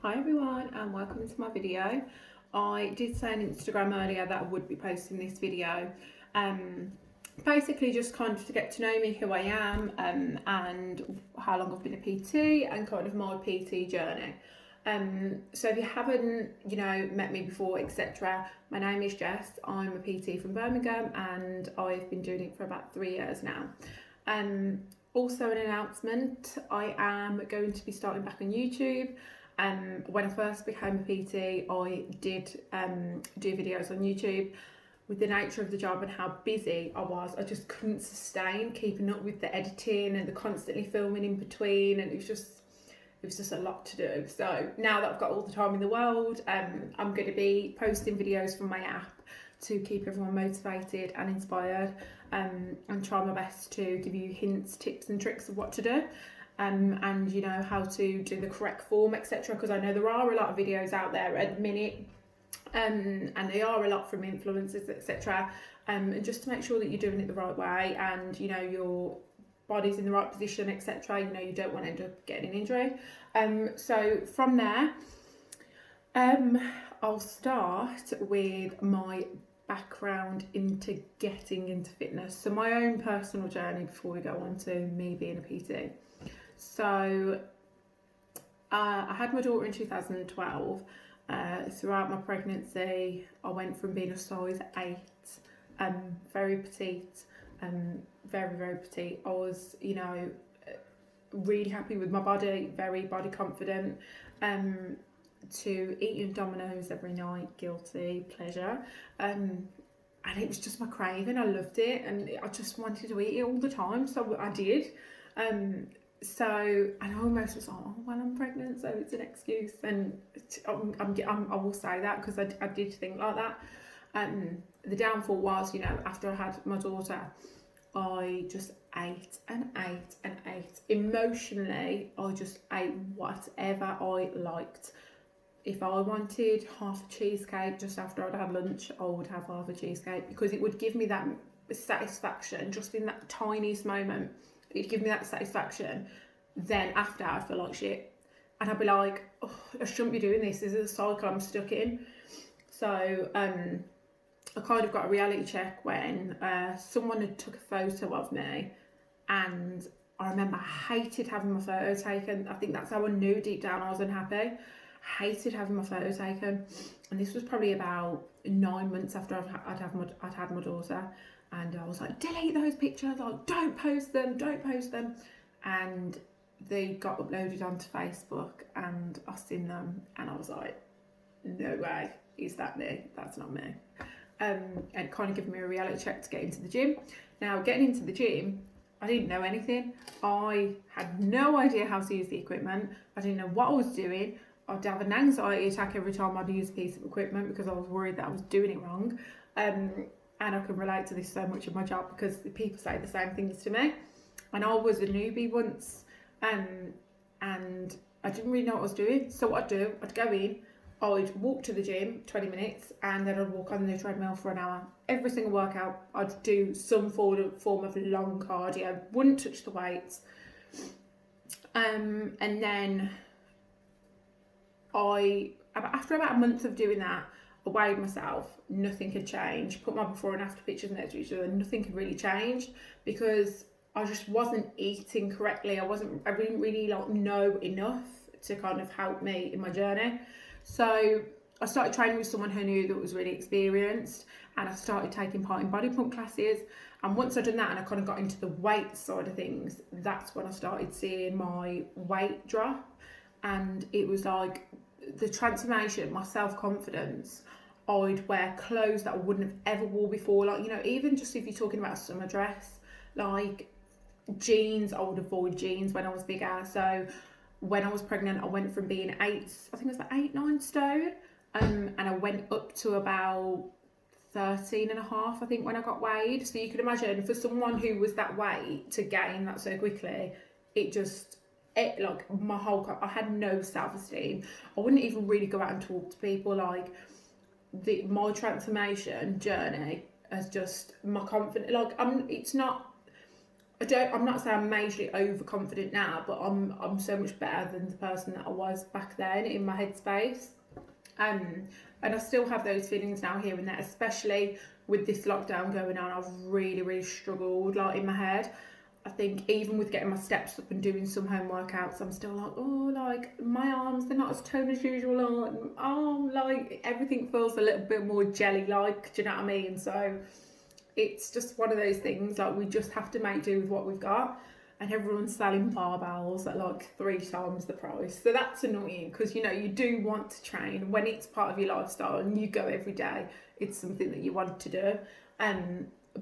Hi everyone and welcome to my video. I did say on Instagram earlier that I would be posting this video. Basically just kind of to get to know me, who I am, and how long I've been a PT and kind of my PT journey. So if you haven't, met me before, etc., my name is Jess. I'm a PT from Birmingham and I've been doing it for about 3 years now. Also an announcement, I am going to be starting back on YouTube. When I first became a PT, I did do videos on YouTube. With the nature of the job and how busy I was, I just couldn't sustain keeping up with the editing and the constantly filming in between, and it was just a lot to do. So now that I've got all the time in the world, I'm going to be posting videos from my app to keep everyone motivated and inspired, and try my best to give you hints, tips and tricks of what to do. And how to do the correct form, etc., because I know there are a lot of videos out there at the minute, and they are a lot from influencers, etc., and just to make sure that you're doing it the right way and your body's in the right position, etc. You don't want to end up getting an injury. So from there, I'll start with my background into getting into fitness, so my own personal journey before we go on to me being a PT. So I had my daughter in 2012. Throughout my pregnancy, I went from being a size 8, very petite, very, very petite. I was, really happy with my body, very body confident, to eating Domino's every night, guilty pleasure. And it was just my craving. I loved it and I just wanted to eat it all the time, so I did. So, and I almost was like, oh, well, I'm pregnant, so it's an excuse. And I will say that because I did think like that. The downfall was, after I had my daughter, I just ate and ate and ate. Emotionally, I just ate whatever I liked. If I wanted half a cheesecake just after I'd had lunch, I would have half a cheesecake because it would give me that satisfaction just in that tiniest moment. It'd give me that satisfaction. Then after, I'd feel like shit. And I'd be like, oh, I shouldn't be doing this. This is a cycle I'm stuck in. So I kind of got a reality check when someone had took a photo of me, and I remember I hated having my photo taken. I think that's how I knew deep down I was unhappy. Hated having my photo taken. And this was probably about 9 months after I'd had my daughter. And I was like, delete those pictures, like, don't post them. And they got uploaded onto Facebook and I seen them and I was like, no way, is that me? That's not me. And it kind of gave me a reality check to get into the gym. Now, getting into the gym, I didn't know anything. I had no idea how to use the equipment. I didn't know what I was doing. I'd have an anxiety attack every time I'd use a piece of equipment because I was worried that I was doing it wrong. And I can relate to this so much in my job because people say the same things to me. And I was a newbie once, and I didn't really know what I was doing. So what I'd do, I'd go in, I'd walk to the gym 20 minutes, and then I'd walk on the treadmill for an hour. Every single workout, I'd do some form of long cardio. Wouldn't touch the weights. And then after about a month of doing that, I weighed myself, nothing had changed. Put my before and after pictures next to each other, nothing had really changed because I just wasn't eating correctly. I didn't really know enough to kind of help me in my journey. So I started training with someone who knew that was really experienced, and I started taking part in body pump classes. And once I'd done that and I kind of got into the weight side of things, that's when I started seeing my weight drop. And it was like the transformation, my self-confidence. I'd wear clothes that I wouldn't have ever wore before, like, even just if you're talking about a summer dress, like jeans, I would avoid jeans when I was bigger. So when I was pregnant, I went from being 8, I think it was like 8-9 stone, and I went up to about 13 and a half, I think, when I got weighed. So you can imagine for someone who was that weight to gain that so quickly, I had no self-esteem. I wouldn't even really go out and talk to people. Like, my transformation journey has just, my confidence, like, I'm not saying I'm majorly overconfident now, but I'm so much better than the person that I was back then in my headspace. And I still have those feelings now here and there, especially with this lockdown going on. I've really, really struggled like in my head. I think even with getting my steps up and doing some home workouts, I'm still like, oh, like my arms, they're not as toned as usual. Oh, like everything feels a little bit more jelly-like, do you know what I mean? So it's just one of those things, like we just have to make do with what we've got. And everyone's selling barbells at like 3 times the price. So that's annoying because, you know, you do want to train. When it's part of your lifestyle and you go every day, it's something that you want to do.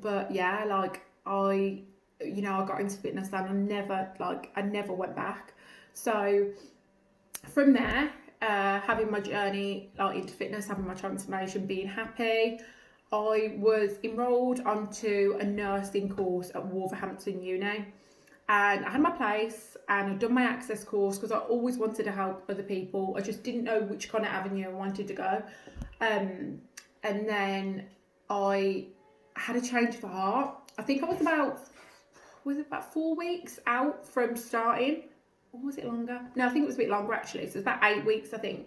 But yeah, like I got into fitness and I never went back. So from there, having my journey like into fitness, having my transformation, being happy, I was enrolled onto a nursing course at Wolverhampton Uni. And I had my place and I'd done my access course because I always wanted to help other people. I just didn't know which kind of avenue I wanted to go. And then I had a change of heart. I think I was about 4 weeks out from starting? Or was it longer? No, I think it was a bit longer actually. So it was about 8 weeks, I think.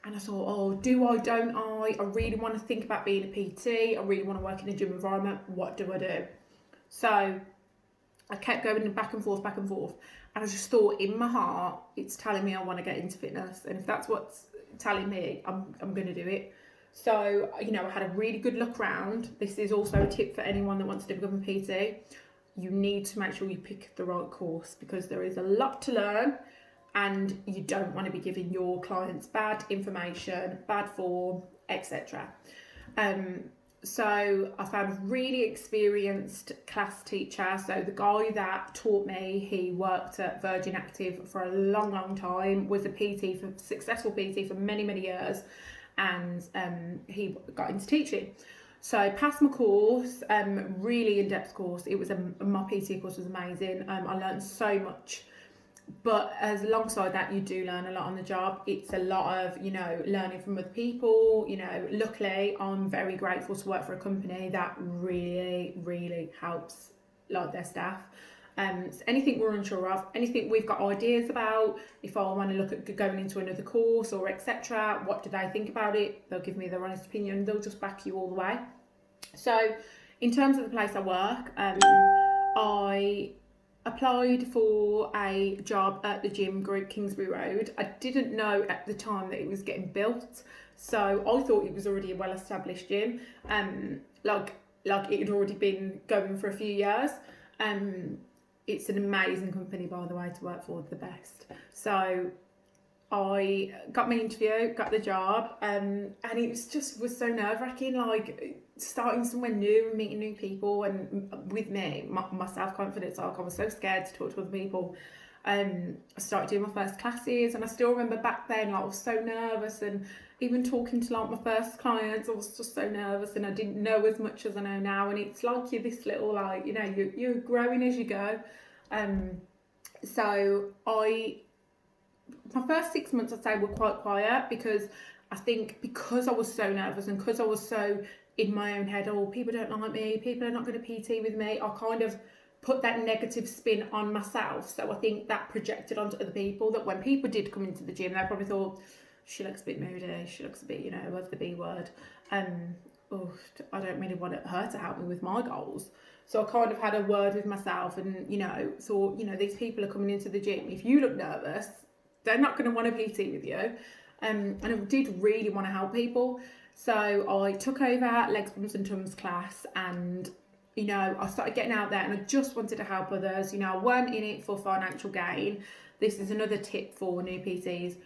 And I thought, oh, do I, don't I? I really want to think about being a PT. I really want to work in a gym environment. What do I do? So I kept going back and forth. And I just thought in my heart, it's telling me I want to get into fitness. And if that's what's telling me, I'm going to do it. So, you know, I had a really good look around. This is also a tip for anyone that wants to become a PT. You need to make sure you pick the right course because there is a lot to learn and you don't want to be giving your clients bad information, bad form, etc. So I found a really experienced class teacher. So the guy that taught me, he worked at Virgin Active for a long time, was a successful PT for many, many years, and he got into teaching. So I passed my course, really in-depth course. It was my PT course was amazing. I learned so much. But as alongside that, you do learn a lot on the job. It's a lot of, you know, learning from other people. You know, luckily, I'm very grateful to work for a company that really, really helps like their staff. So anything we're unsure of, anything we've got ideas about, if I want to look at going into another course or etc., what do they think about it? They'll give me their honest opinion. They'll just back you all the way. So in terms of the place I work, I applied for a job at the gym group Kingsbury Road. I didn't know at the time that it was getting built, so I thought it was already a well-established gym. Like it had already been going for a few years. It's an amazing company, by the way, to work for, the best. So I got my interview, got the job, and it was so nerve-wracking, like starting somewhere new and meeting new people. And with me, my self-confidence, like I was so scared to talk to other people. I started doing my first classes, and I still remember back then, like I was so nervous, and even talking to like my first clients, I was just so nervous, and I didn't know as much as I know now. And it's like you're this little, like, you know, you're growing as you go. So my first 6 months, I'd say, were quite quiet because I think because I was so nervous and because I was so in my own head, oh, people don't like me, people are not going to PT with me, I kind of put that negative spin on myself. So I think that projected onto other people, that when people did come into the gym, they probably thought, she looks a bit moody, she looks a bit, you know, of the B word. I don't really want her to help me with my goals. So I kind of had a word with myself and, you know, thought, you know, these people are coming into the gym. If you look nervous, they're not going to want to PT with you. And I did really want to help people. So I took over legs, bums and tums class, and, you know, I started getting out there and I just wanted to help others. You know, I weren't in it for financial gain. This is another tip for new PTs.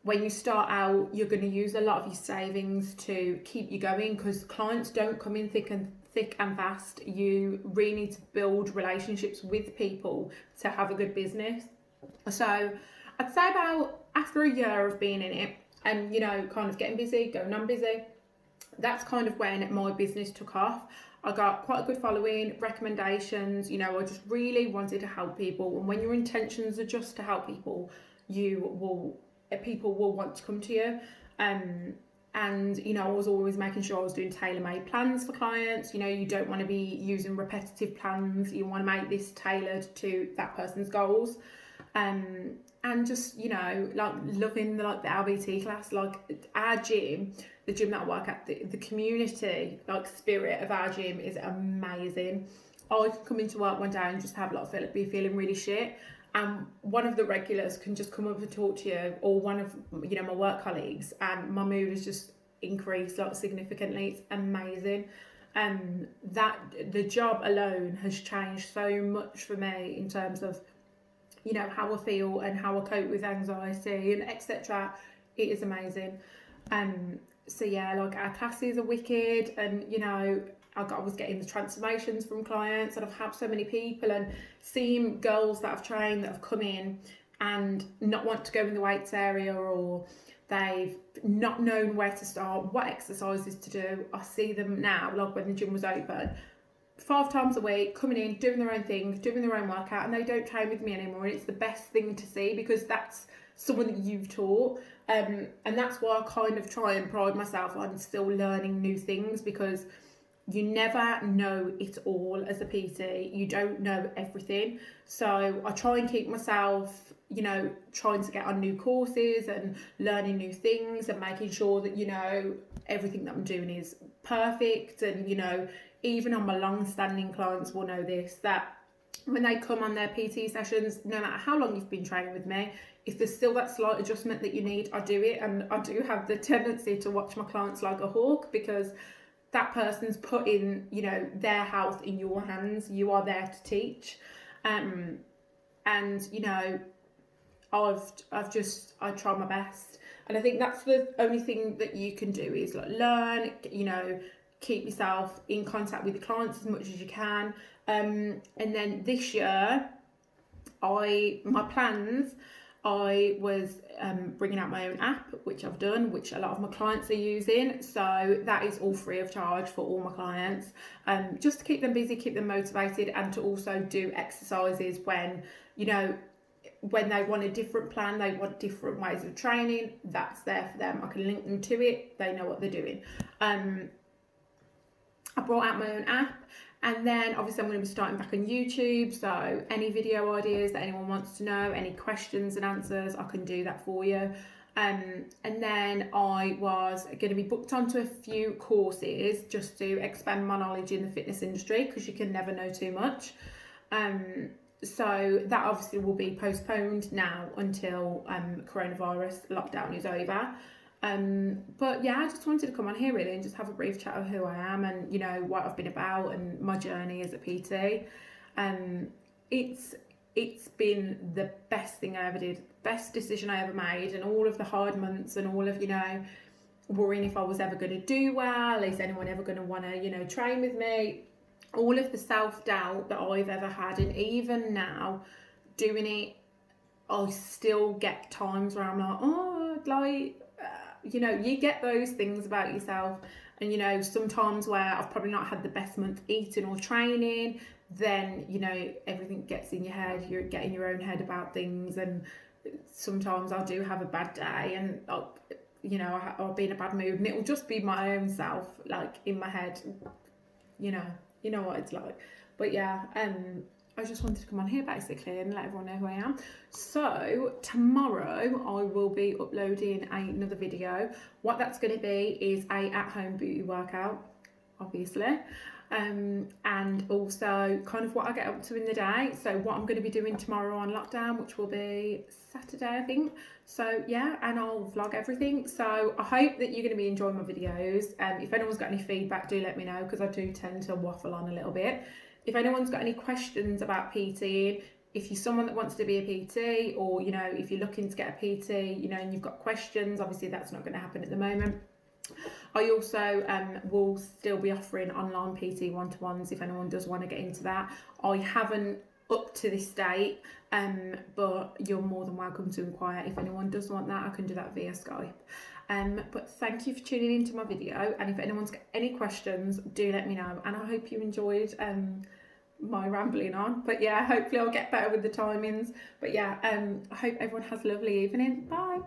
When you start out, you're going to use a lot of your savings to keep you going because clients don't come in thick and fast. You really need to build relationships with people to have a good business. So I'd say about after a year of being in it and, you know, kind of getting busy, going on busy, that's kind of when my business took off. I got quite a good following, recommendations, you know, I just really wanted to help people. And when your intentions are just to help people, people will want to come to you. and you know, I was always making sure I was doing tailor-made plans for clients. You know, you don't want to be using repetitive plans. You want to make this tailored to that person's goals. And just, you know, like loving the LBT class, like our gym, the gym that I work at, the community like spirit of our gym is amazing. I can come into work one day and just have be feeling really shit, and one of the regulars can just come up and talk to you, or one of, you know, my work colleagues, and my mood has just increased like significantly. It's amazing. That the job alone has changed so much for me in terms of, you know, how I feel and how I cope with anxiety and etc. It is amazing. So yeah, like our classes are wicked, and you know, I was getting the transformations from clients, and I've helped so many people, and seeing girls that I've trained that have come in and not want to go in the weights area, or they've not known where to start, what exercises to do. I see them now, like when the gym was open, 5 times a week, coming in, doing their own thing, doing their own workout, and they don't train with me anymore. And it's the best thing to see, because that's someone that you've taught. And that's why I kind of try and pride myself on still learning new things, because you never know it all as a PT. You don't know everything. So I try and keep myself, you know, trying to get on new courses and learning new things, and making sure that, you know, everything that I'm doing is perfect. And, you know, even on my long-standing clients will know this, that when they come on their PT sessions, no matter how long you've been training with me, if there's still that slight adjustment that you need, I do it. And I do have the tendency to watch my clients like a hawk, because that person's putting, you know, their health in your hands. You are there to teach. And, you know, I try my best. And I think that's the only thing that you can do is like learn, you know, keep yourself in contact with the clients as much as you can. And then this year, my plans, I was bringing out my own app, which I've done, which a lot of my clients are using. So that is all free of charge for all my clients, just to keep them busy, keep them motivated, and to also do exercises when, you know, when they want a different plan, they want different ways of training, that's there for them. I can link them to it. They know what they're doing. I brought out my own app, and then obviously I'm going to be starting back on YouTube, so any video ideas that anyone wants to know, any questions and answers, I can do that for you. And then I was going to be booked onto a few courses just to expand my knowledge in the fitness industry, because you can never know too much. So that obviously will be postponed now until coronavirus lockdown is over. But yeah, I just wanted to come on here really and just have a brief chat of who I am, and, you know, what I've been about, and my journey as a PT. It's been the best thing I ever did, best decision I ever made, and all of the hard months and all of, you know, worrying if I was ever going to do well, is anyone ever going to want to, you know, train with me, all of the self-doubt that I've ever had. And even now doing it, I still get times where I'm like, oh, like, you know, you get those things about yourself. And, you know, sometimes where I've probably not had the best month eating or training, then, you know, everything gets in your head. You're getting your own head about things. And sometimes I do have a bad day, and you know, I'll be in a bad mood, and it'll just be my own self, like, in my head. You know what it's like. But yeah, I just wanted to come on here basically and let everyone know who I am. So tomorrow I will be uploading another video. What that's going to be is a at-home beauty workout, obviously, and also kind of what I get up to in the day. So what I'm going to be doing tomorrow on lockdown, which will be Saturday, I think. So yeah, and I'll vlog everything. So I hope that you're going to be enjoying my videos. If anyone's got any feedback, do let me know, because I do tend to waffle on a little bit. If anyone's got any questions about PTing, if you're someone that wants to be a PT, or, you know, if you're looking to get a PT, you know, and you've got questions, obviously that's not going to happen at the moment. I also will still be offering online PT one-to-ones if anyone does want to get into that. I haven't up to this date, but you're more than welcome to inquire. If anyone does want that, I can do that via Skype. But thank you for tuning into my video, and if anyone's got any questions, do let me know. And I hope you enjoyed my rambling on. But yeah, hopefully I'll get better with the timings. But yeah, I hope everyone has a lovely evening. Bye.